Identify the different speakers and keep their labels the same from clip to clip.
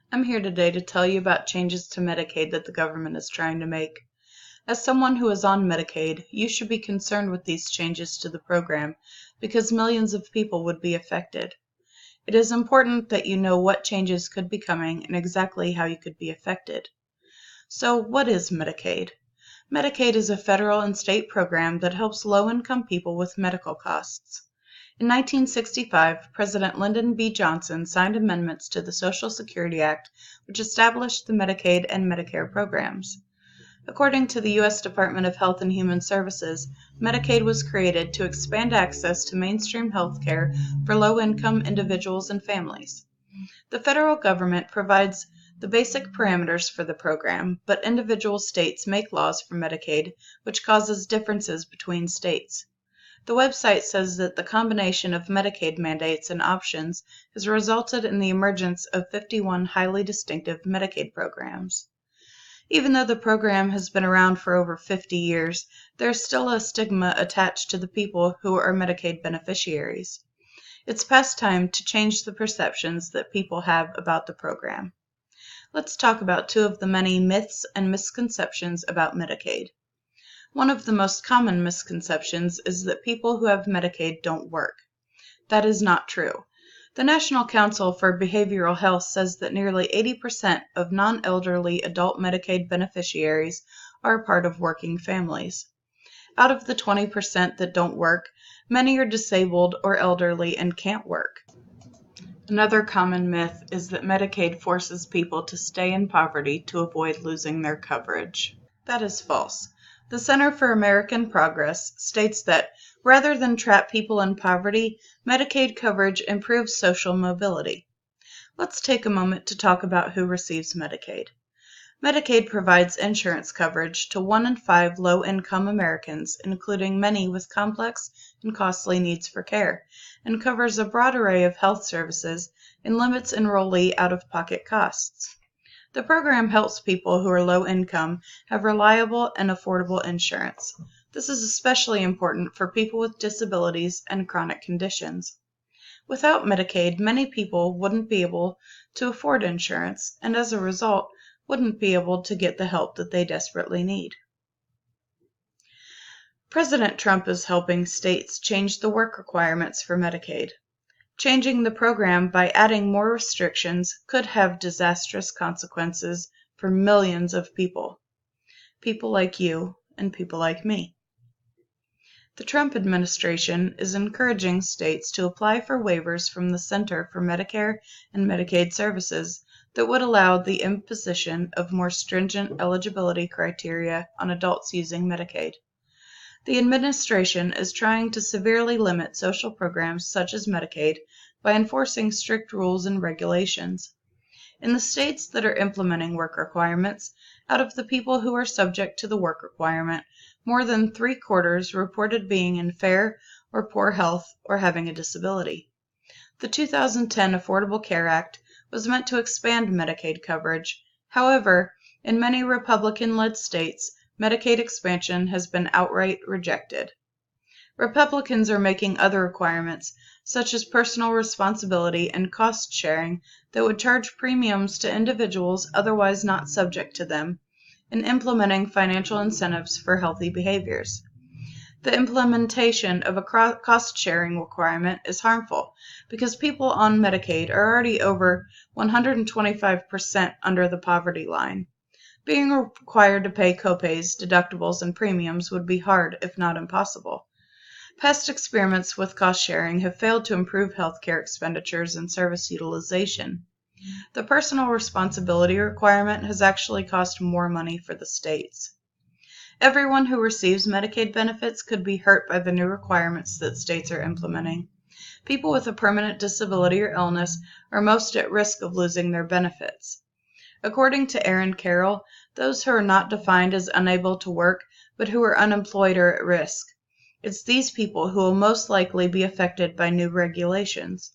Speaker 1: I'm here today to tell you about changes to Medicaid that the government is trying to make. As someone who is on Medicaid, you should be concerned with these changes to the program because millions of people would be affected. It is important that you know what changes could be coming and exactly how you could be affected. So, what is Medicaid? Medicaid is a federal and state program that helps low-income people with medical costs. In 1965, President Lyndon B. Johnson signed amendments to the Social Security Act, which established the Medicaid and Medicare programs. According to the U.S. Department of Health and Human Services, Medicaid was created to expand access to mainstream health care for low-income individuals and families. The federal government provides the basic parameters for the program, but individual states make laws for Medicaid, which causes differences between states. The website says that the combination of Medicaid mandates and options has resulted in the emergence of 51 highly distinctive Medicaid programs. Even though the program has been around for over 50 years, there is still a stigma attached to the people who are Medicaid beneficiaries. It's past time to change the perceptions that people have about the program. Let's talk about two of the many myths and misconceptions about Medicaid. One of the most common misconceptions is that people who have Medicaid don't work. That is not true. The National Council for Behavioral Health says that nearly 80% of non-elderly adult Medicaid beneficiaries are a part of working families. Out of the 20% that don't work, many are disabled or elderly and can't work. Another common myth is that Medicaid forces people to stay in poverty to avoid losing their coverage. That is false. The Center for American Progress states that, rather than trap people in poverty, Medicaid coverage improves social mobility. Let's take a moment to talk about who receives Medicaid. Medicaid provides insurance coverage to 1 in 5 low-income Americans, including many with complex and costly needs for care, and covers a broad array of health services and limits enrollee out-of-pocket costs. The program helps people who are low income have reliable and affordable insurance. This is especially important for people with disabilities and chronic conditions. Without Medicaid, many people wouldn't be able to afford insurance and as a result wouldn't be able to get the help that they desperately need. President Trump is helping states change the work requirements for Medicaid. Changing the program by adding more restrictions could have disastrous consequences for millions of people. People like you and people like me. The Trump administration is encouraging states to apply for waivers from the Center for Medicare and Medicaid Services that would allow the imposition of more stringent eligibility criteria on adults using Medicaid. The administration is trying to severely limit social programs such as Medicaid by enforcing strict rules and regulations. In the states that are implementing work requirements, out of the people who are subject to the work requirement, more than 3/4 reported being in fair or poor health or having a disability. The 2010 Affordable Care Act was meant to expand Medicaid coverage. However, in many Republican-led states, Medicaid expansion has been outright rejected. Republicans are making other requirements, such as personal responsibility and cost sharing, that would charge premiums to individuals otherwise not subject to them, and implementing financial incentives for healthy behaviors. The implementation of a cost-sharing requirement is harmful because people on Medicaid are already over 125% under the poverty line. Being required to pay copays, deductibles, and premiums would be hard, if not impossible. Past experiments with cost sharing have failed to improve healthcare expenditures and service utilization. The personal responsibility requirement has actually cost more money for the states. Everyone who receives Medicaid benefits could be hurt by the new requirements that states are implementing. People with a permanent disability or illness are most at risk of losing their benefits. According to Aaron Carroll, those who are not defined as unable to work but who are unemployed are at risk. It's these people who will most likely be affected by new regulations.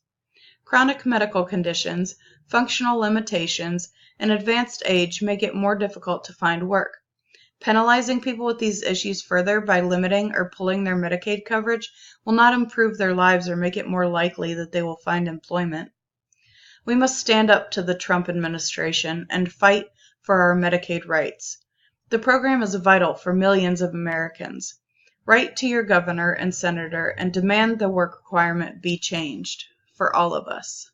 Speaker 1: Chronic medical conditions, functional limitations, and advanced age make it more difficult to find work. Penalizing people with these issues further by limiting or pulling their Medicaid coverage will not improve their lives or make it more likely that they will find employment. We must stand up to the Trump administration and fight for our Medicaid rights. The program is vital for millions of Americans. Write to your governor and senator and demand the work requirement be changed for all of us.